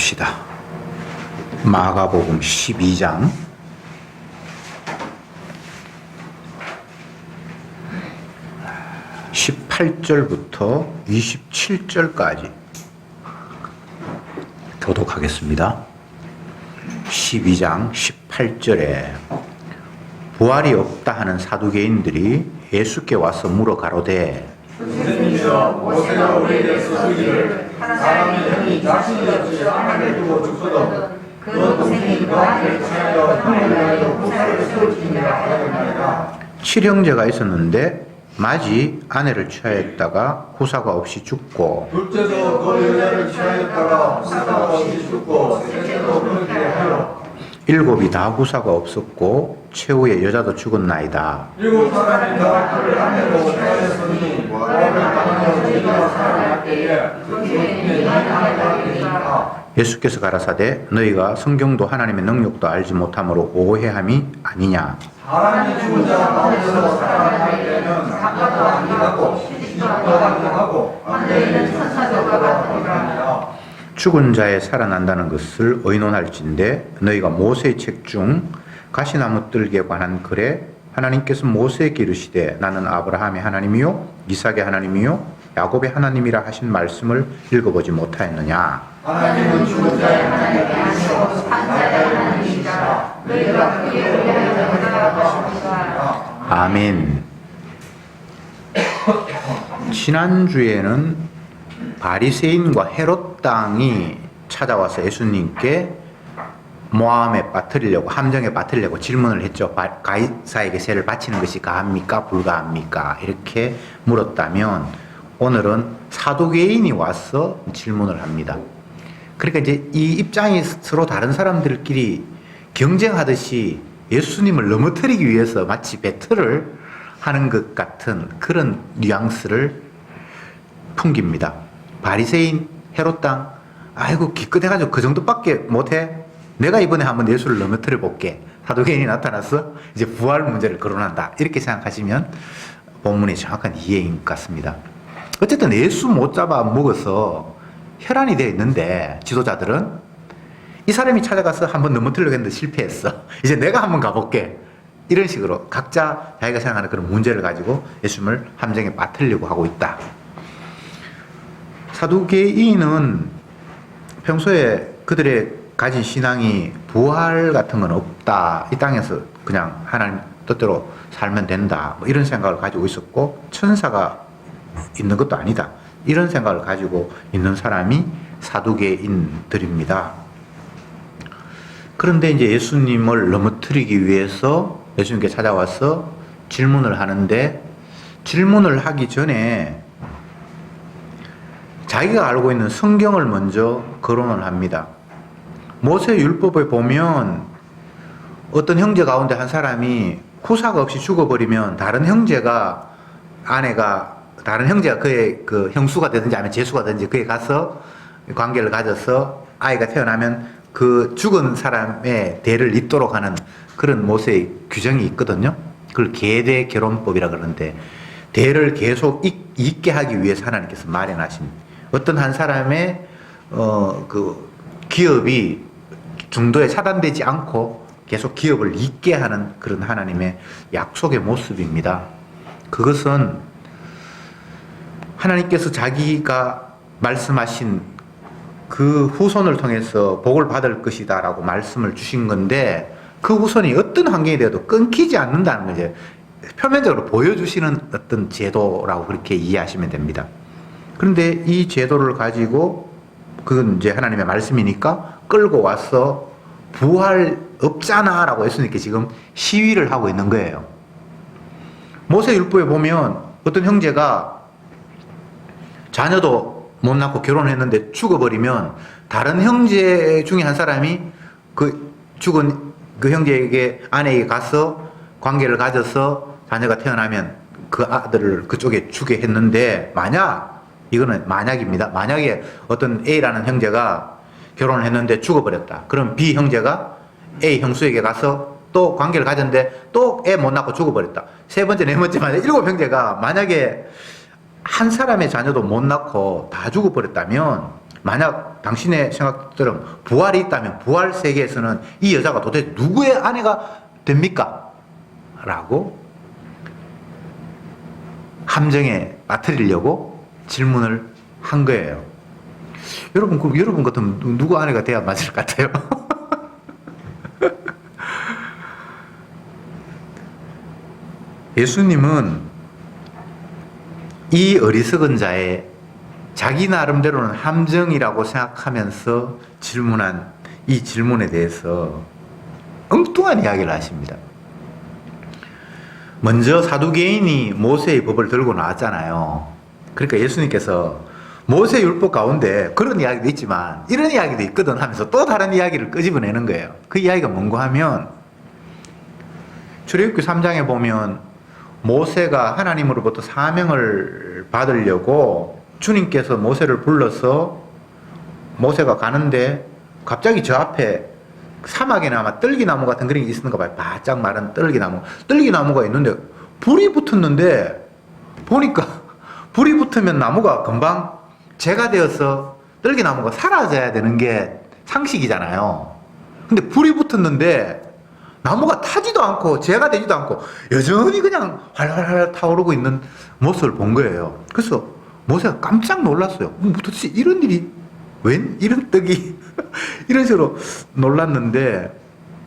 봅시다. 마가복음 12장 18절부터 27절까지 교독하겠습니다. 12장 18절에 부활이 없다 하는 사두개인들이 예수께 와서 물어 가로되 선생님이여, 모세가 우리에게 쓰기를 한 사람이 형이 자신의 젖을 하늘에 두고 죽거든 그 동생이 그 아들을 취하여 형을 위하여 후사를 세울지니라 하였나이다. 7형제가 있었는데 맏이 아내를 취하였다가 후사가 없이 죽고 둘째도 그 여자를 취하였다가 후사가 없이 죽고 셋째도 그렇게 하여 7이 다 후사가 없었고 최후의 여자도 죽었나이다. 7 사람이 다 그를 아내로 취하였으니 부활을 당하여 저희가 살아날 때에 그 중에 하나가 되니까. 예수께서 가라사대 너희가 성경도 하나님의 능력도 알지 못함으로 오해함이 아니냐. 사람이 죽은 자 가운데서 살아날 때에는 사과도 안 나고 시집도 안 나고 안되는 천사들과 같으니라. 죽은 자의 살아난다는 것을 의논할진대 너희가 모세의 책 중 가시나무 뜰기에 관한 글에 하나님께서 모세에게 이르시되 나는 아브라함의 하나님이요 이삭의 하나님이요 야곱의 하나님이라 하신 말씀을 읽어보지 못하였느냐. 하나님은 죽은 자의 하나님이 아니시고 산 자의 하나님이시라. 너희가 그에 의하여 하시니라. 아멘. 지난주에는 바리새인과 헤롯 당이 찾아와서 예수님께 모함에 빠뜨리려고 함정에 빠뜨리려고 질문을 했죠. 가이사에게 세를 바치는 것이 가합니까 불가합니까 이렇게 물었다면 오늘은 사두개인이 와서 질문을 합니다. 그러니까 이제 이 입장이 서로 다른 사람들끼리 경쟁하듯이 예수님을 넘어뜨리기 위해서 마치 배틀을 하는 것 같은 그런 뉘앙스를 풍깁니다. 바리새인 헤롯 당 아이고 기껏해가지고 그 정도밖에 못해? 내가 이번에 한번 예수를 넘어뜨려 볼게. 사두개인이 나타나서 이제 부활 문제를 거론한다. 이렇게 생각하시면 본문의 정확한 이해인 것 같습니다. 어쨌든 예수 못 잡아 먹어서 혈안이 되어 있는데 지도자들은 이 사람이 찾아가서 한번 넘어뜨리려고 했는데 실패했어. 이제 내가 한번 가볼게. 이런 식으로 각자 자기가 생각하는 그런 문제를 가지고 예수님을 함정에 빠뜨리려고 하고 있다. 사두개인은 평소에 그들의 가진 신앙이 부활 같은 건 없다. 이 땅에서 그냥 하나님 뜻대로 살면 된다. 뭐 이런 생각을 가지고 있었고 천사가 있는 것도 아니다. 이런 생각을 가지고 있는 사람이 사두개인들입니다. 그런데 이제 예수님을 넘어뜨리기 위해서 예수님께 찾아와서 질문을 하는데 질문을 하기 전에 자기가 알고 있는 성경을 먼저 거론을 합니다. 모세 율법에 보면 어떤 형제 가운데 한 사람이 후사가 없이 죽어버리면 다른 형제가 그의 그 형수가 되든지 아니면 제수가 되든지 그에 가서 관계를 가져서 아이가 태어나면 그 죽은 사람의 대를 잇도록 하는 그런 모세의 규정이 있거든요. 그걸 계대 결혼법이라 그러는데 대를 계속 잇게 하기 위해서 하나님께서 마련하신 어떤 한 사람의 그 기업이 중도에 차단되지 않고 계속 기업을 잇게 하는 그런 하나님의 약속의 모습입니다. 그것은 하나님께서 자기가 말씀하신 그 후손을 통해서 복을 받을 것이다 라고 말씀을 주신 건데 그 후손이 어떤 환경이 되어도 끊기지 않는다는 거죠. 표면적으로 보여주시는 어떤 제도라고 그렇게 이해하시면 됩니다. 그런데 이 제도를 가지고 그건 이제 하나님의 말씀이니까 끌고 와서 부활 없잖아 라고 예수님께 지금 시위를 하고 있는 거예요. 모세 율법에 보면 어떤 형제가 자녀도 못 낳고 결혼했는데 죽어버리면 다른 형제 중에 한 사람이 그 죽은 그 형제에게 아내에게 가서 관계를 가져서 자녀가 태어나면 그 아들을 그쪽에 주게 했는데 이거는 만약입니다. 만약에 어떤 A라는 형제가 결혼을 했는데 죽어버렸다. 그럼 B 형제가 A 형수에게 가서 또 관계를 가졌는데 또 애 못 낳고 죽어버렸다. 세 번째, 네 번째, 만약에 7 형제가 만약에 한 사람의 자녀도 못 낳고 다 죽어버렸다면 만약 당신의 생각처럼 부활이 있다면 부활 세계에서는 이 여자가 도대체 누구의 아내가 됩니까? 라고 함정에 빠뜨리려고 질문을 한 거예요. 여러분 같으면 누구 아내가 돼야 맞을 것 같아요? 예수님은 이 어리석은 자의 자기 나름대로는 함정이라고 생각하면서 질문한 이 질문에 대해서 엉뚱한 이야기를 하십니다. 먼저 사두개인이 모세의 법을 들고 나왔잖아요. 그러니까 예수님께서 모세 율법 가운데 그런 이야기도 있지만 이런 이야기도 있거든 하면서 또 다른 이야기를 끄집어내는 거예요. 그 이야기가 뭔가 하면 출애굽기 3장에 보면 모세가 하나님으로부터 사명을 받으려고 주님께서 모세를 불러서 모세가 가는데 갑자기 저 앞에 사막에는 아마 떨기나무 같은 그런 게 있었는가 봐요. 바짝 마른 떨기나무가 있는데 불이 붙었는데 보니까 불이 붙으면 나무가 금방 재가 되어서 떨기나무가 사라져야 되는 게 상식이잖아요. 근데 불이 붙었는데 나무가 타지도 않고 재가 되지도 않고 여전히 그냥 활활활 타오르고 있는 모습을 본 거예요. 그래서 모세가 깜짝 놀랐어요. 도대체 이런 일이 웬 이런 떡이 이런 식으로 놀랐는데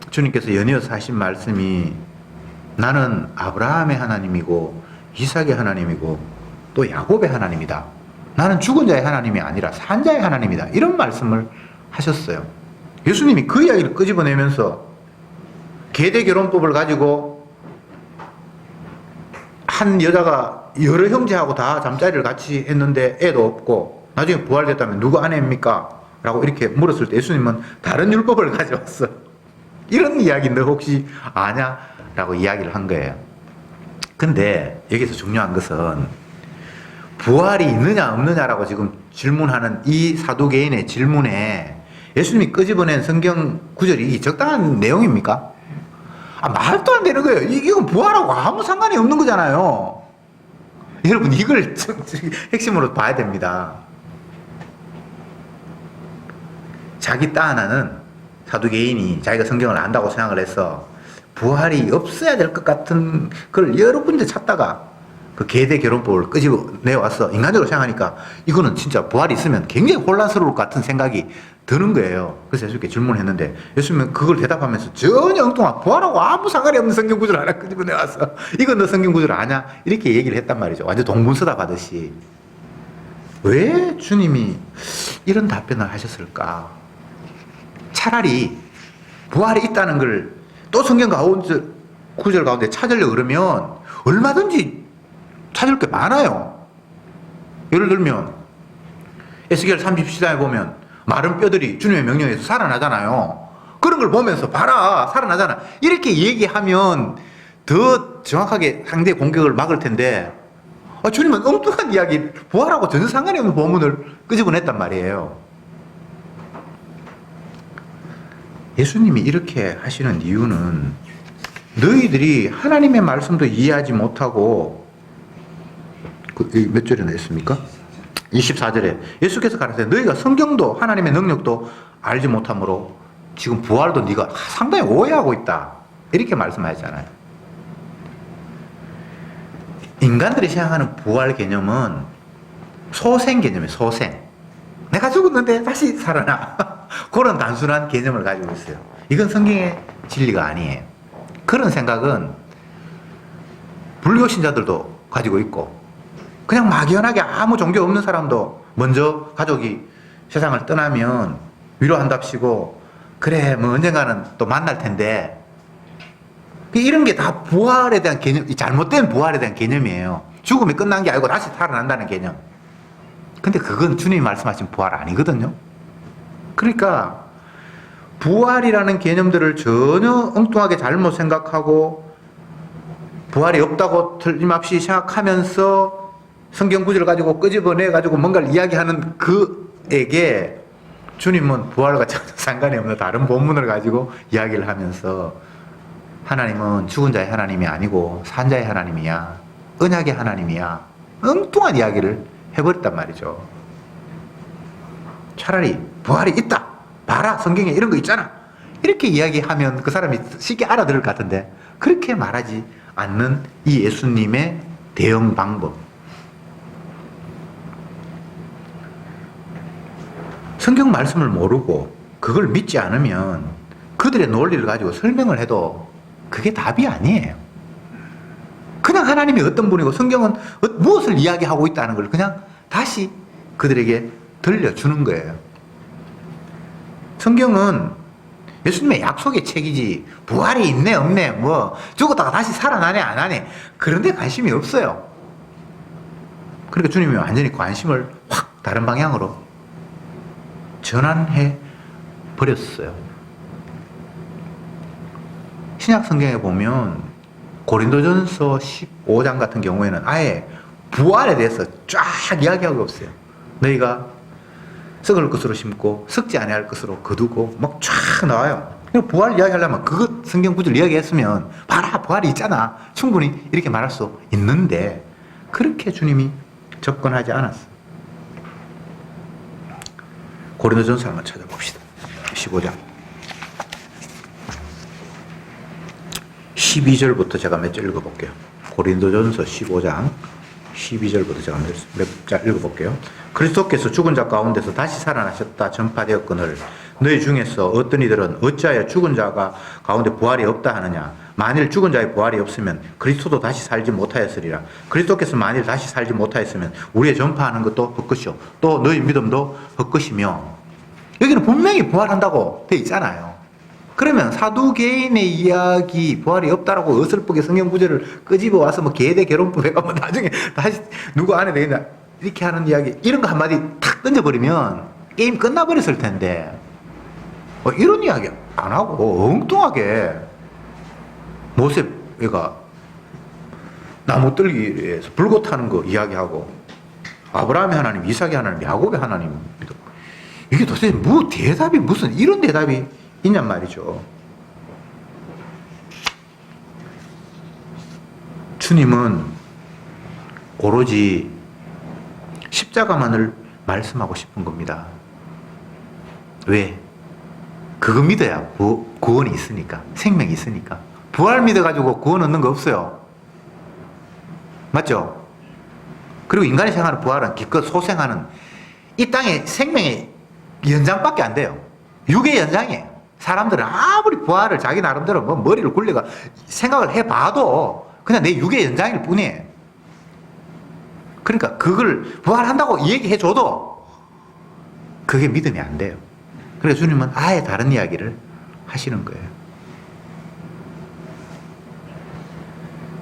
주님께서 연이어서 하신 말씀이 나는 아브라함의 하나님이고 이삭의 하나님이고 또 야곱의 하나님이다. 나는 죽은 자의 하나님이 아니라 산 자의 하나님이다. 이런 말씀을 하셨어요. 예수님이 그 이야기를 끄집어내면서 계대 결혼법을 가지고 한 여자가 여러 형제하고 다 잠자리를 같이 했는데 애도 없고 나중에 부활됐다면 누구 아내입니까? 라고 이렇게 물었을 때 예수님은 다른 율법을 가져왔어. 이런 이야기 너 혹시 아냐? 라고 이야기를 한 거예요. 근데 여기서 중요한 것은 부활이 있느냐 없느냐라고 지금 질문하는 이 사두개인의 질문에 예수님이 끄집어낸 성경 구절이 적당한 내용입니까? 말도 안 되는 거예요. 이건 부활하고 아무 상관이 없는 거잖아요. 여러분 이걸 핵심으로 봐야 됩니다. 자기 딸 하나는 사두개인이 자기가 성경을 안다고 생각을 해서 부활이 없어야 될 것 같은 걸 여러 군데 찾다가 그 계대 결혼법을 끄집어내와서 인간적으로 생각하니까 이거는 진짜 부활이 있으면 굉장히 혼란스러울 것 같은 생각이 드는 거예요. 그래서 예수님께 질문했는데 예수님은 그걸 대답하면서 전혀 엉뚱한 부활하고 아무 상관이 없는 성경 구절 하나 끄집어내와서 이건 너 성경 구절 아냐? 이렇게 얘기를 했단 말이죠. 완전 동분서답 하듯이. 왜 주님이 이런 답변을 하셨을까? 차라리 부활이 있다는 걸 또 성경 가운데 구절 가운데 찾으려고 그러면 얼마든지 찾을 게 많아요. 예를 들면 에스겔 37장에 보면 마른 뼈들이 주님의 명령에서 살아나잖아요. 그런 걸 보면서 봐라 살아나잖아. 이렇게 얘기하면 더 정확하게 상대 공격을 막을 텐데 주님은 엉뚱한 이야기 부활하고 전혀 상관이 없는 본문을 끄집어냈단 말이에요. 예수님이 이렇게 하시는 이유는 너희들이 하나님의 말씀도 이해하지 못하고 몇 절이나 했습니까? 24절에 예수께서 가르치되 너희가 성경도 하나님의 능력도 알지 못하므로 지금 부활도 네가 상당히 오해하고 있다. 이렇게 말씀하셨잖아요. 인간들이 생각하는 부활 개념은 소생 개념이에요. 소생. 내가 죽었는데 다시 살아나. 그런 단순한 개념을 가지고 있어요. 이건 성경의 진리가 아니에요. 그런 생각은 불교 신자들도 가지고 있고 그냥 막연하게 아무 종교 없는 사람도 먼저 가족이 세상을 떠나면 위로한답시고 그래 뭐 언젠가는 또 만날 텐데 이런 게 다 부활에 대한 개념, 잘못된 부활에 대한 개념이에요. 죽음이 끝난 게 아니고 다시 살아난다는 개념. 근데 그건 주님이 말씀하신 부활 아니거든요. 그러니까 부활이라는 개념들을 전혀 엉뚱하게 잘못 생각하고 부활이 없다고 틀림없이 생각하면서 성경 구절을 가지고 끄집어내 가지고 뭔가를 이야기하는 그에게 주님은 부활과 전혀 상관이 없는 다른 본문을 가지고 이야기를 하면서 하나님은 죽은 자의 하나님이 아니고 산 자의 하나님이야. 언약의 하나님이야. 엉뚱한 이야기를 해버렸단 말이죠. 차라리 부활이 있다. 봐라, 성경에 이런 거 있잖아. 이렇게 이야기하면 그 사람이 쉽게 알아들을 것 같은데 그렇게 말하지 않는 이 예수님의 대응 방법. 성경 말씀을 모르고 그걸 믿지 않으면 그들의 논리를 가지고 설명을 해도 그게 답이 아니에요. 그냥 하나님이 어떤 분이고 성경은 무엇을 이야기하고 있다는 걸 그냥 다시 그들에게 들려주는 거예요. 성경은 예수님의 약속의 책이지 부활이 있네 없네 뭐 죽었다가 다시 살아나네 안 하네 그런 데 관심이 없어요. 그러니까 주님이 완전히 관심을 확 다른 방향으로 전환해 버렸어요. 신약 성경에 보면 고린도전서 15장 같은 경우에는 아예 부활에 대해서 쫙 이야기하고 없어요. 너희가 썩을 것으로 심고 썩지 아니할 것으로 거두고 막 쫙 나와요. 부활 이야기하려면 그것 성경 구절 이야기했으면 봐라 부활이 있잖아 충분히 이렇게 말할 수 있는데 그렇게 주님이 접근하지 않았어요. 고린도전서 한번 찾아봅시다. 15장 12절부터 제가 몇 절 읽어볼게요. 고린도전서 15장 12절부터 제가 몇 절 읽어볼게요. 그리스도께서 죽은 자 가운데서 다시 살아나셨다 전파되었거늘 너희 중에서 어떤 이들은 어찌하여 죽은 자가 가운데 부활이 없다 하느냐. 만일 죽은 자의 부활이 없으면 그리스도도 다시 살지 못하였으리라. 그리스도께서 만일 다시 살지 못하였으면 우리의 전파하는 것도 헛것이요 또 너희 믿음도 헛것이며. 여기는 분명히 부활한다고 돼 있잖아요. 그러면 사두개인의 이야기 부활이 없다라고 어설프게 성경 구절을 끄집어 와서 뭐 계대 결혼법에 가면 나중에 다시 누구 안 해도 되겠냐 이렇게 하는 이야기 이런 거 한마디 탁 던져버리면 게임 끝나버렸을 텐데 이런 이야기 안 하고 엉뚱하게 모세가 나무 떨기에서 불꽃 타는 거 이야기하고 아브라함의 하나님, 이삭의 하나님, 야곱의 하나님 이게 도대체 뭐 대답이 무슨 이런 대답이 있냔 말이죠. 주님은 오로지 십자가만을 말씀하고 싶은 겁니다. 왜? 그거 믿어야 구원이 있으니까 생명이 있으니까. 부활 믿어가지고 구원 얻는 거 없어요. 맞죠? 그리고 인간이 생각하는 부활은 기껏 소생하는 이 땅의 생명의 연장밖에 안 돼요. 육의 연장이에요. 사람들은 아무리 부활을 자기 나름대로 뭐 머리를 굴려가 생각을 해봐도 그냥 내 육의 연장일 뿐이에요. 그러니까 그걸 부활한다고 얘기해줘도 그게 믿음이 안 돼요. 그래서 주님은 아예 다른 이야기를 하시는 거예요.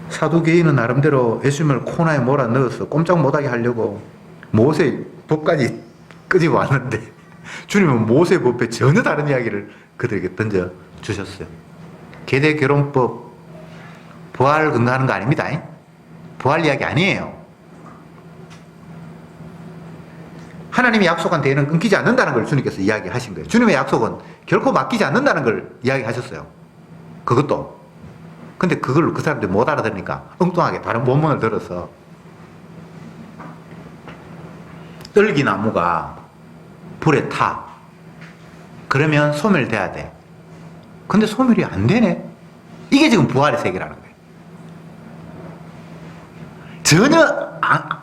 사두개인은 나름대로 예수님을 코너에 몰아넣어서 꼼짝 못하게 하려고 모세 법까지 끄집어 왔는데 주님은 모세 법에 전혀 다른 이야기를 그들에게 던져주셨어요. 계대 결혼법 부활 근거하는 거 아닙니다. 부활 이야기 아니에요. 하나님이 약속한 대회는 끊기지 않는다는 걸 주님께서 이야기하신 거예요. 주님의 약속은 결코 맡기지 않는다는 걸 이야기하셨어요. 그것도. 근데 그걸 그 사람들이 못 알아들으니까 엉뚱하게 다른 본문을 들어서 떨기나무가 불에 타. 그러면 소멸돼야 돼. 근데 소멸이 안 되네. 이게 지금 부활의 세계라는 거예요. 전혀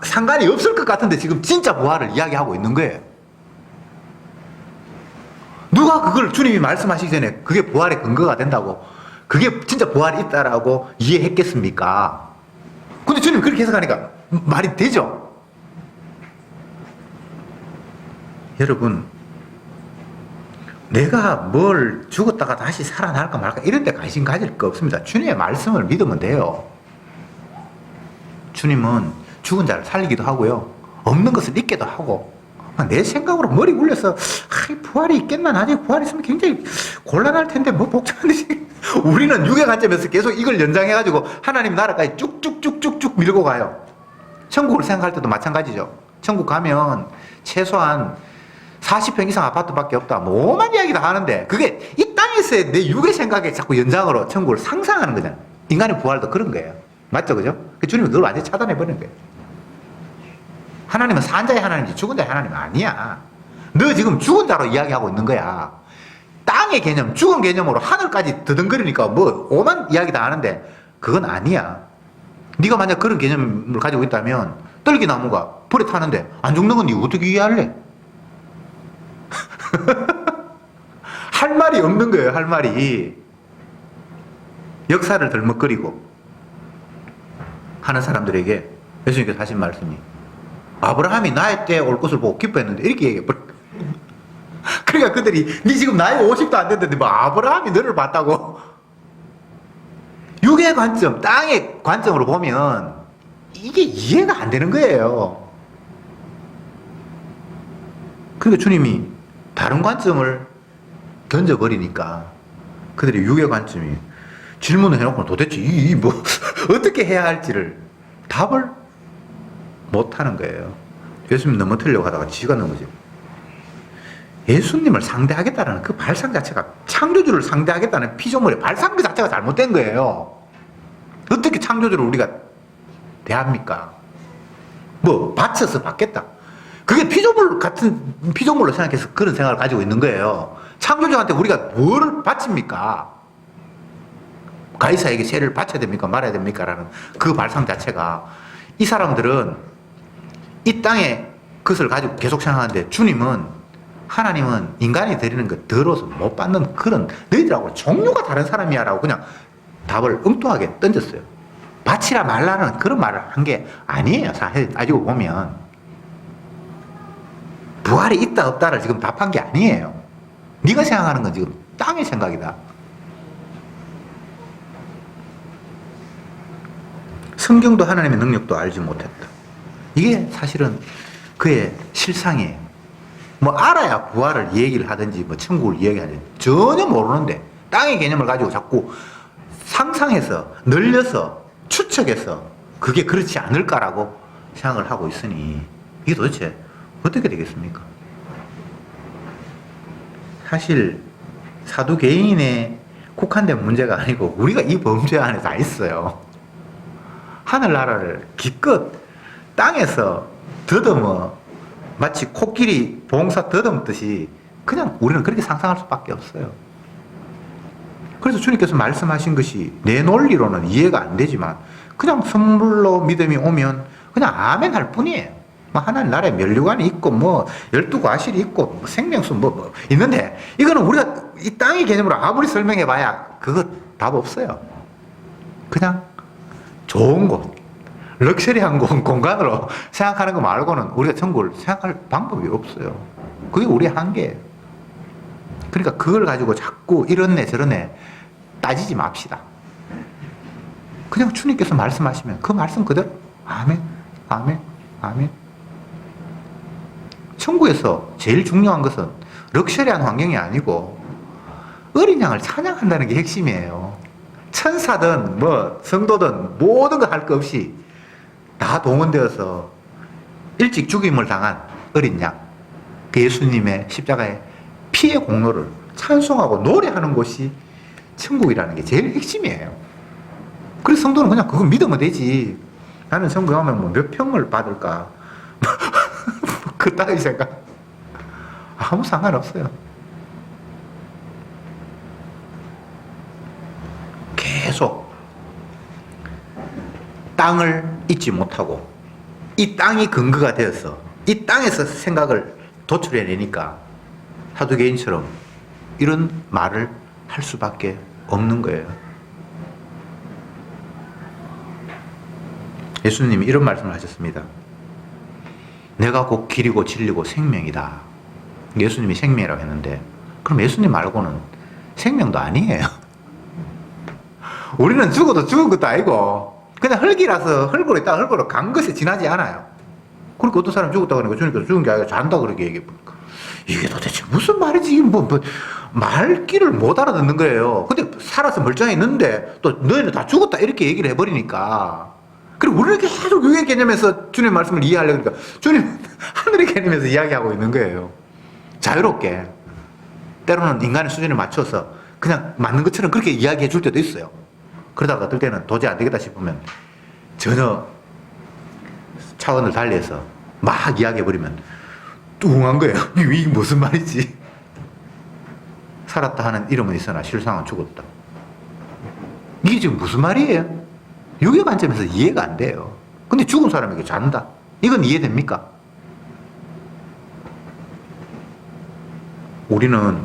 상관이 없을 것 같은데 지금 진짜 부활을 이야기하고 있는 거예요. 누가 그걸 주님이 말씀하시기 전에 그게 부활의 근거가 된다고 그게 진짜 부활이 있다라고 이해했겠습니까? 근데 주님이 그렇게 해석하니까 말이 되죠? 여러분 내가 뭘 죽었다가 다시 살아날까 말까 이런 데 관심 가질 거 없습니다. 주님의 말씀을 믿으면 돼요. 주님은 죽은 자를 살리기도 하고요. 없는 것을 잊게도 하고 내 생각으로 머리 굴려서 부활이 있겠나 나중에 부활이 있으면 굉장히 곤란할 텐데 뭐 복잡한데 우리는 육의 관점에서 계속 이걸 연장해가지고 하나님 나라까지 쭉쭉쭉쭉쭉 밀고 가요. 천국을 생각할 때도 마찬가지죠. 천국 가면 최소한 40평 이상 아파트밖에 없다. 뭐 오만 이야기 다 하는데 그게 이 땅에서의 내 육의 생각에 자꾸 연장으로 천국을 상상하는 거잖아요. 인간의 부활도 그런 거예요. 맞죠? 그죠? 주님은 그걸 완전히 차단해버리는 거예요. 하나님은 산 자의 하나님이지 죽은 자의 하나님은 아니야. 너 지금 죽은 자로 이야기하고 있는 거야. 땅의 개념, 죽은 개념으로 하늘까지 드덩거리니까 뭐 오만 이야기 다 하는데 그건 아니야. 네가 만약 그런 개념을 가지고 있다면 떨기나무가 불에 타는데 안 죽는 건 네 어떻게 이해할래? 할 말이 없는 거예요. 할 말이. 역사를 덜먹거리고 하는 사람들에게 예수님께서 하신 말씀이 아브라함이 나이 때 올 것을 보고 기뻐했는데 이렇게 얘기해버려. 그러니까 그들이 네 지금 나이가 50도 안 됐는데 뭐 아브라함이 너를 봤다고. 육의 관점, 땅의 관점으로 보면 이게 이해가 안 되는 거예요. 그러니까 주님이 다른 관점을 던져버리니까 그들이 육의 관점이 질문을 해놓고 도대체 뭐 어떻게 해야 할지를 답을 못하는 거예요. 예수님 넘어뜨리려고 하다가 지가 넘어지고. 예수님을 상대하겠다는 그 발상 자체가 창조주를 상대하겠다는 피조물의 발상 그 자체가 잘못된 거예요. 어떻게 창조주를 우리가 대합니까? 뭐 바쳐서 받겠다. 그게 피조물 같은 피조물로 생각해서 그런 생각을 가지고 있는 거예요. 창조주한테 우리가 뭘 바칩니까? 가이사에게 세를 바쳐야 됩니까? 말아야 됩니까? 라는 그 발상 자체가 이 사람들은 이 땅의 것을 가지고 계속 생각하는데 주님은 하나님은 인간이 드리는 것 더러워서 못 받는 그런 너희들하고 종류가 다른 사람이야 라고 그냥 답을 엉뚱하게 던졌어요. 바치라 말라는 그런 말을 한 게 아니에요. 사실 따지고 보면 부활이 있다 없다를 지금 답한 게 아니에요. 네가 생각하는 건 지금 땅의 생각이다. 성경도 하나님의 능력도 알지 못했다. 이게 사실은 그의 실상이에요. 뭐 알아야 부활을 얘기를 하든지 뭐 천국을 이야기하든지 전혀 모르는데 땅의 개념을 가지고 자꾸 상상해서 늘려서 추측해서 그게 그렇지 않을까라고 생각을 하고 있으니 이게 도대체 어떻게 되겠습니까? 사실 사두개인에 국한된 문제가 아니고 우리가 이 범죄 안에 다 있어요. 하늘나라를 기껏 땅에서 더듬어 마치 코끼리 봉사 더듬듯이 그냥 우리는 그렇게 상상할 수밖에 없어요. 그래서 주님께서 말씀하신 것이 내 논리로는 이해가 안 되지만 그냥 선물로 믿음이 오면 그냥 아멘 할 뿐이에요. 뭐 하나님 나라에 면류관이 있고 뭐 12과실이 있고 뭐 생명수 뭐 있는데 이거는 우리가 이 땅의 개념으로 아무리 설명해 봐야 그거 답 없어요. 그냥 좋은 곳, 럭셔리한 공간으로 생각하는 거 말고는 우리가 천국을 생각할 방법이 없어요. 그게 우리의 한계예요. 그러니까 그걸 가지고 자꾸 이런 애 저런 애 따지지 맙시다. 그냥 주님께서 말씀하시면 그 말씀 그대로 아멘, 아멘, 아멘. 천국에서 제일 중요한 것은 럭셔리한 환경이 아니고 어린 양을 찬양한다는 게 핵심이에요. 천사든 뭐 성도든 모든 거 할 거 없이 다 동원되어서 일찍 죽임을 당한 어린 양, 그 예수님의 십자가의 피의 공로를 찬송하고 노래하는 곳이 천국이라는 게 제일 핵심이에요. 그래서 성도는 그냥 그거 믿으면 되지. 나는 천국에 가면 뭐 몇 평을 받을까? 그따위 생각. 아무 상관없어요. 계속 땅을 잊지 못하고 이 땅이 근거가 되어서 이 땅에서 생각을 도출해내니까 사두개인처럼 이런 말을 할 수밖에 없는 거예요. 예수님이 이런 말씀을 하셨습니다. 내가 곧 길이고 진리고 생명이다. 예수님이 생명이라고 했는데 그럼 예수님 말고는 생명도 아니에요. 우리는 죽어도 죽은 것도 아니고 그냥 흙이라서 흙으로 있다가 흙으로 간 것에 지나지 않아요. 그러니까 어떤 사람이 죽었다고 하니까 주님께서 죽은 게 아니라 잔다 그렇게 얘기해보니까 이게 도대체 무슨 말이지? 뭐 말귀를 못 알아듣는 거예요. 근데 살아서 멀쩡히 있는데 또 너희는 다 죽었다 이렇게 얘기를 해버리니까 그리고 우리는 계속 육의 개념에서 주님 말씀을 이해하려고 그러니까 주님 하늘의 개념에서 이야기하고 있는 거예요. 자유롭게 때로는 인간의 수준에 맞춰서 그냥 맞는 것처럼 그렇게 이야기해 줄 때도 있어요. 그러다가 어떨 때는 도저히 안 되겠다 싶으면 전혀 차원을 달리해서 막 이야기해버리면 뚱한 거예요. 이게 무슨 말이지? 살았다 하는 이름은 있으나 실상은 죽었다. 이게 지금 무슨 말이에요? 육의 관점에서 이해가 안 돼요. 근데 죽은 사람에게 잔다. 이건 이해됩니까? 우리는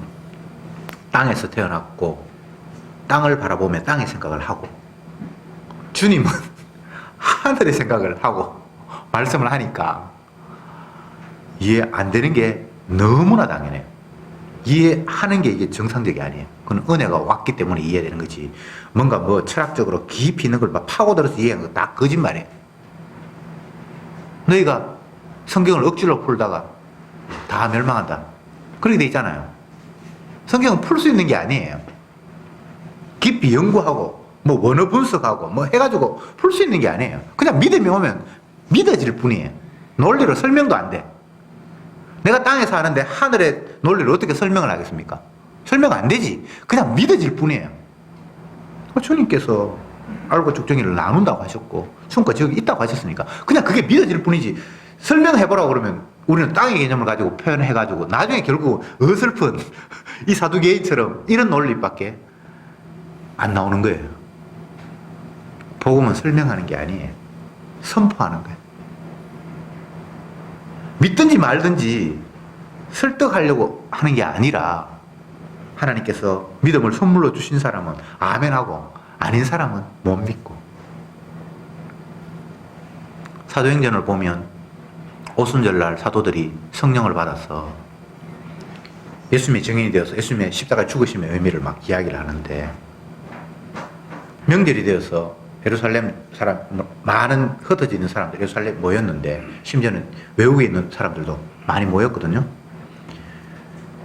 땅에서 태어났고 땅을 바라보며 땅의 생각을 하고 주님은 하늘의 생각을 하고 말씀을 하니까 이해 안 되는 게 너무나 당연해요. 이해하는 게 이게 정상적이 아니에요. 그건 은혜가 왔기 때문에 이해되는 거지. 뭔가 뭐 철학적으로 깊이 있는 걸 막 파고들어서 이해하는 거 다 거짓말이에요. 너희가 성경을 억지로 풀다가 다 멸망한다. 그렇게 돼 있잖아요. 성경은 풀 수 있는 게 아니에요. 깊이 연구하고 뭐 원어 분석하고 뭐 해가지고 풀 수 있는 게 아니에요. 그냥 믿음이 오면 믿어질 뿐이에요. 논리로 설명도 안 돼. 내가 땅에 사는데 하늘의 논리를 어떻게 설명을 하겠습니까? 설명 안 되지. 그냥 믿어질 뿐이에요. 주님께서 알고 죽정이를 나눈다고 하셨고 숨과 지옥이 있다고 하셨으니까 그냥 그게 믿어질 뿐이지. 설명해보라고 그러면 우리는 땅의 개념을 가지고 표현해가지고 나중에 결국 어설픈 이 사두개인처럼 이런 논리밖에 안 나오는 거예요. 복음은 설명하는 게 아니에요. 선포하는 거예요. 믿든지 말든지 설득하려고 하는 게 아니라 하나님께서 믿음을 선물로 주신 사람은 아멘하고 아닌 사람은 못 믿고. 사도행전을 보면 오순절날 사도들이 성령을 받아서 예수님의 증인이 되어서 예수님의 십자가 죽으심의 의미를 막 이야기를 하는데 명절이 되어서 예루살렘 사람 많은 흩어져 있는 사람들 예루살렘 모였는데 심지어는 외국에 있는 사람들도 많이 모였거든요.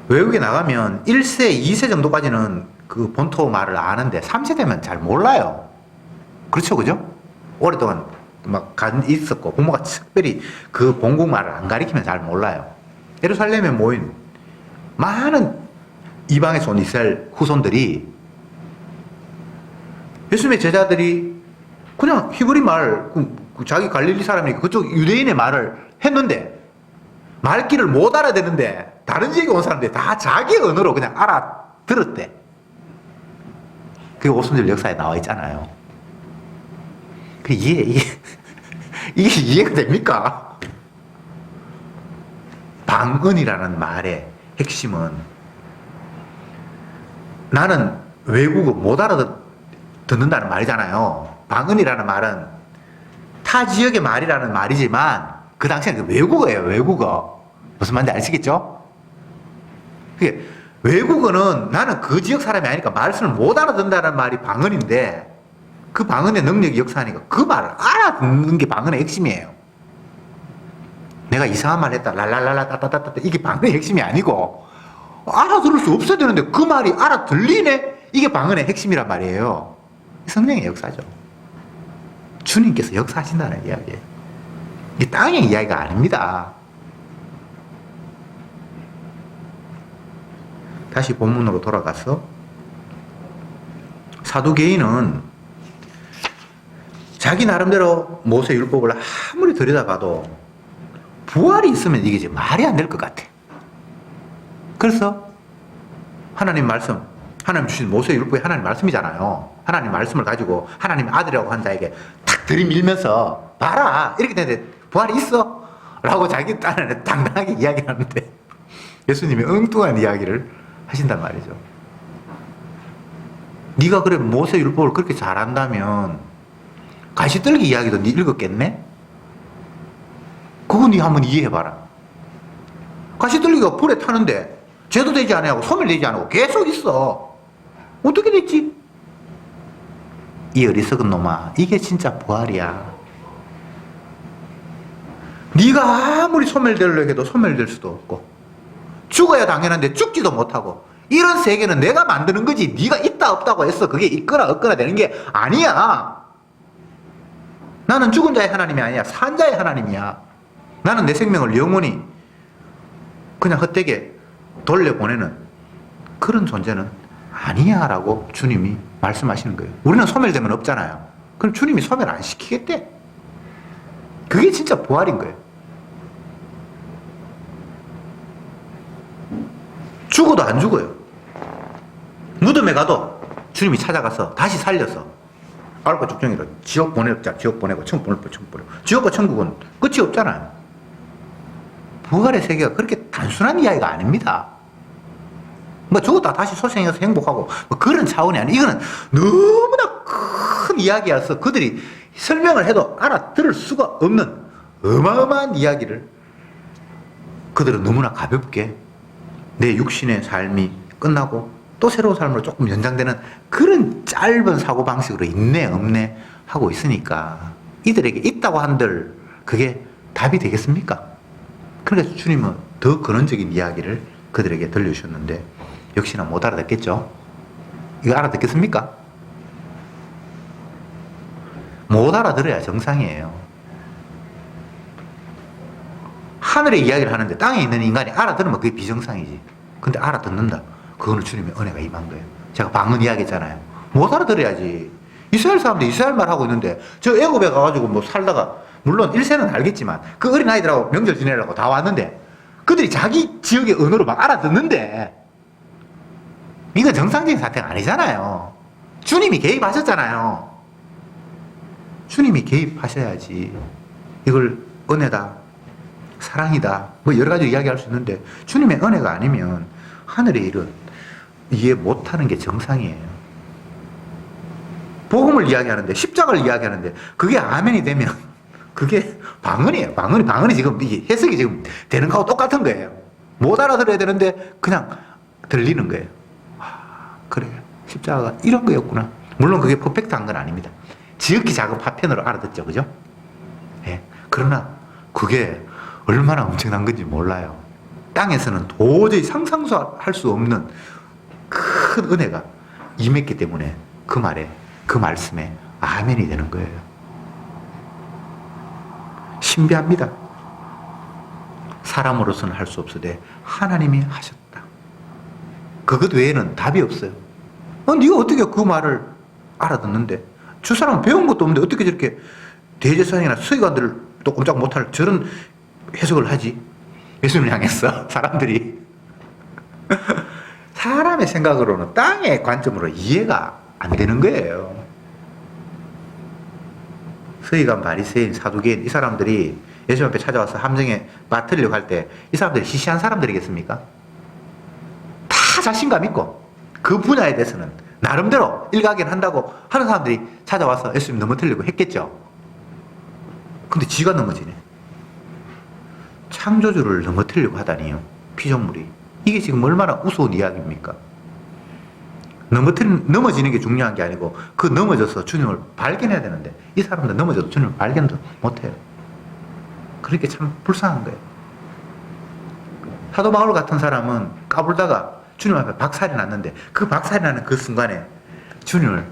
외국에 나가면 1세, 2세 정도까지는 그 본토 말을 아는데 3세 되면 잘 몰라요. 그렇죠, 그죠? 오랫동안 막 있었고 부모가 특별히 그 본국 말을 안 가리키면 잘 몰라요. 예루살렘에 모인 많은 이방에서 온 이스라엘 후손들이 예수님의 제자들이 그냥 히브리 말, 자기 갈릴리 사람이니까 그쪽 유대인의 말을 했는데 말귀를 못 알아듣는데 다른 지역에 온 사람들이 다 자기 언어로 그냥 알아들었대. 그게 오순절 역사에 나와 있잖아요. 이게 이해가 됩니까? 방언이라는 말의 핵심은 나는 외국어 못 알아듣는다는 말이잖아요. 방언이라는 말은 타 지역의 말이라는 말이지만 그 당시에는 외국어예요. 외국어. 무슨 말인지 아시겠죠? 그게 외국어는 나는 그 지역 사람이 아니니까 말씀을 못 알아듣는다는 말이 방언인데 그 방언의 능력이 역사하니까 그 말을 알아듣는 게 방언의 핵심이에요. 내가 이상한 말 했다. 랄랄랄라 따따따따 이게 방언의 핵심이 아니고 알아들을 수 없어야 되는데 그 말이 알아들리네? 이게 방언의 핵심이란 말이에요. 성령의 역사죠. 주님께서 역사하신다는 이야기예요. 이 땅의 이야기가 아닙니다. 다시 본문으로 돌아가서 사두개인은 자기 나름대로 모세 율법을 아무리 들여다봐도 부활이 있으면 이게 이제 말이 안 될 것 같아. 그래서 하나님 말씀, 하나님 주신 모세 율법이 하나님 말씀이잖아요. 하나님 말씀을 가지고 하나님 아들이라고 한 자에게 탁 들이밀면서 봐라 이렇게 되는데 부활이 있어? 라고 자기 딴에는 당당하게 이야기하는데 예수님이 엉뚱한 이야기를 하신단 말이죠. 네가 그래 모세 율법을 그렇게 잘한다면 가시떨기 이야기도 네 읽었겠네? 그거 네 한번 이해해봐라. 가시떨기가 불에 타는데 죄도 되지 않고 소멸되지 않고 계속 있어. 어떻게 됐지? 이 어리석은 놈아, 이게 진짜 부활이야. 네가 아무리 소멸되려고 해도 소멸될 수도 없고 죽어야 당연한데 죽지도 못하고 이런 세계는 내가 만드는 거지 네가 있다 없다고 해서 그게 있거나 없거나 되는 게 아니야. 나는 죽은 자의 하나님이 아니야. 산 자의 하나님이야. 나는 내 생명을 영원히 그냥 헛되게 돌려보내는 그런 존재는 아니야 라고 주님이 말씀하시는 거예요. 우리는 소멸되면 없잖아요. 그럼 주님이 소멸 안 시키겠대. 그게 진짜 부활인 거예요. 죽어도 안 죽어요. 무덤에 가도 주님이 찾아가서 다시 살려서 알고 죽정이로 지옥 보내자 지옥 보내고 천국 보내고 천국 보내고 지옥과 천국은 끝이 없잖아요. 부활의 세계가 그렇게 단순한 이야기가 아닙니다. 뭐 죽었다 다시 소생해서 행복하고 뭐 그런 차원이 아니에요. 이거는 너무나 큰 이야기여서 그들이 설명을 해도 알아들을 수가 없는 어마어마한 이야기를 그들은 너무나 가볍게 내 육신의 삶이 끝나고 또 새로운 삶으로 조금 연장되는 그런 짧은 사고방식으로 있네 없네 하고 있으니까 이들에게 있다고 한들 그게 답이 되겠습니까? 그래서 주님은 더 근원적인 이야기를 그들에게 들려주셨는데 역시나 못 알아듣겠죠? 이거 알아듣겠습니까? 못 알아들어야 정상이에요. 하늘의 이야기를 하는데 땅에 있는 인간이 알아들으면 그게 비정상이지. 근데 알아듣는다. 그거는 주님의 은혜가 임한 거예요. 제가 방언 이야기했잖아요. 못 알아들어야지. 이스라엘 사람들 이스라엘 말 하고 있는데 저 애굽에 가가지고 뭐 살다가 물론 1세는 알겠지만 그 어린아이들하고 명절 지내려고 다 왔는데 그들이 자기 지역의 언어로 막 알아듣는데 이건 정상적인 사태가 아니잖아요. 주님이 개입하셨잖아요. 주님이 개입하셔야지 이걸 은혜다 사랑이다 뭐 여러 가지 이야기할 수 있는데 주님의 은혜가 아니면 하늘의 일은 이해 못하는 게 정상이에요. 복음을 이야기하는데 십자가를 이야기하는데 그게 아멘이 되면 그게 방언이에요. 방언이 지금 이게 해석이 지금 되는 거하고 똑같은 거예요. 못 알아들어야 되는데 그냥 들리는 거예요. 그래 십자가가 이런 거였구나. 물론 그게 퍼펙트한 건 아닙니다. 지극히 작은 파편으로 알아듣죠, 그죠? 예. 그러나 그게 얼마나 엄청난 건지 몰라요. 땅에서는 도저히 상상도 할 수 없는 큰 은혜가 임했기 때문에 그 말에 그 말씀에 아멘이 되는 거예요. 신비합니다. 사람으로서는 할 수 없으되 하나님이 하셨다. 그것 외에는 답이 없어요. 네가 어떻게 그 말을 알아듣는데 저 사람은 배운 것도 없는데 어떻게 저렇게 대제사장이나 서기관들을 또 꼼짝 못할 저런 해석을 하지? 예수님을 향했어 사람들이. 사람의 생각으로는 땅의 관점으로 이해가 안 되는 거예요. 서기관, 바리새인, 사두개인 이 사람들이 예수 앞에 찾아와서 함정에 빠뜨리려고 할 때 이 사람들이 시시한 사람들이겠습니까? 다 자신감 있고 그 분야에 대해서는 나름대로 일가견 한다고 하는 사람들이 찾아와서 예수님 넘어뜨리려고 했겠죠. 근데 지가 넘어지네. 창조주를 넘어뜨리려고 하다니요. 피조물이. 이게 지금 얼마나 우스운 이야기입니까? 넘어지는 게 중요한 게 아니고 그 넘어져서 주님을 발견해야 되는데 이 사람들 넘어져도 주님을 발견도 못해요. 그렇게 참 불쌍한 거예요. 사도 바울 같은 사람은 까불다가 주님 앞에 박살이 났는데 그 박살이 나는 그 순간에 주님을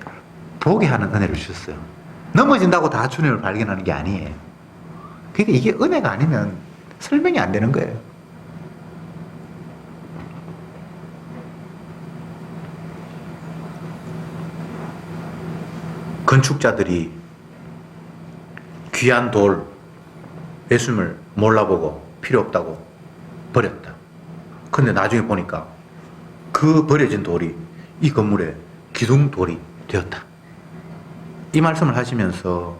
보게 하는 은혜를 주셨어요. 넘어진다고 다 주님을 발견하는 게 아니에요. 그러니까 이게 은혜가 아니면 설명이 안 되는 거예요. 건축자들이 귀한 돌, 예수님을 몰라보고 필요 없다고 버렸다. 그런데 나중에 보니까 그 버려진 돌이 이 건물의 기둥돌이 되었다. 이 말씀을 하시면서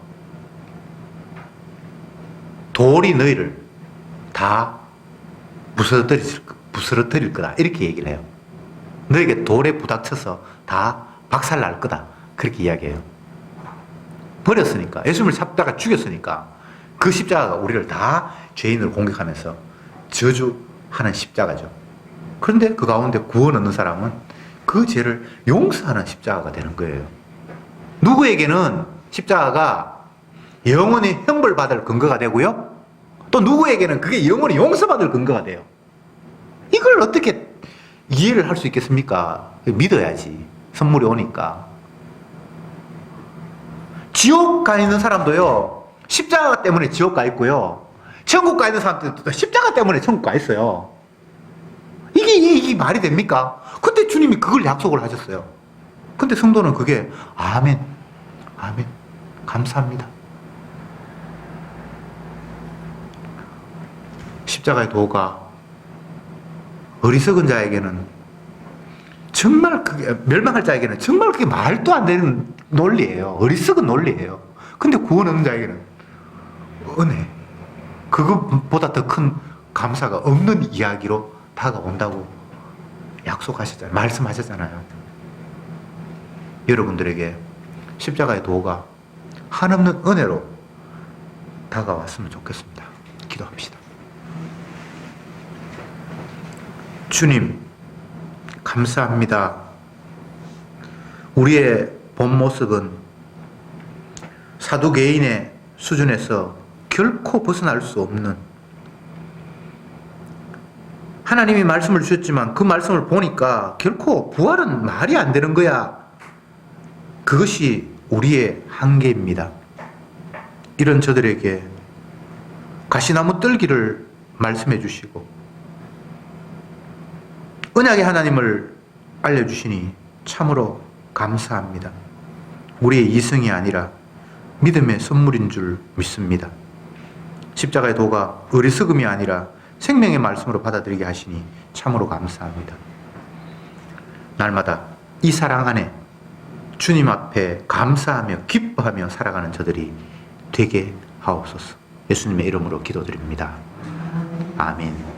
돌이 너희를 다 부스러뜨릴 거다. 이렇게 얘기를 해요. 너에게 돌에 부닥쳐서 다 박살날 거다. 그렇게 이야기해요. 버렸으니까, 예수님을 잡다가 죽였으니까 그 십자가가 우리를 다 죄인을 공격하면서 저주하는 십자가죠. 그런데 그 가운데 구원 얻는 사람은 그 죄를 용서하는 십자가가 되는 거예요. 누구에게는 십자가가 영원히 형벌받을 근거가 되고요. 또 누구에게는 그게 영원히 용서받을 근거가 돼요. 이걸 어떻게 이해를 할 수 있겠습니까? 믿어야지. 선물이 오니까. 지옥 가 있는 사람도요, 십자가 때문에 지옥 가 있고요. 천국 가 있는 사람들도 십자가 때문에 천국 가 있어요. 이게 말이 됩니까? 근데 주님이 그걸 약속을 하셨어요. 근데 성도는 그게 아멘, 아멘, 감사합니다. 십자가의 도가 어리석은 자에게는 정말 그게 멸망할 자에게는 정말 그게 말도 안 되는 논리예요. 어리석은 논리예요. 근데 구원 얻는 자에게는 은혜, 그것보다 더 큰 감사가 없는 이야기로 다가온다고 약속하셨잖아요. 말씀하셨잖아요. 여러분들에게 십자가의 도가 한없는 은혜로 다가왔으면 좋겠습니다. 기도합시다. 주님, 감사합니다. 우리의 본 모습은 사두개인의 수준에서 결코 벗어날 수 없는, 하나님이 말씀을 주셨지만 그 말씀을 보니까 결코 부활은 말이 안 되는 거야. 그것이 우리의 한계입니다. 이런 저들에게 가시나무 뜰기를 말씀해 주시고 언약의 하나님을 알려주시니 참으로 감사합니다. 우리의 이성이 아니라 믿음의 선물인 줄 믿습니다. 십자가의 도가 어리석음이 아니라 생명의 말씀으로 받아들이게 하시니 참으로 감사합니다. 날마다 이 사랑 안에 주님 앞에 감사하며 기뻐하며 살아가는 저들이 되게 하옵소서. 예수님의 이름으로 기도드립니다. 아멘.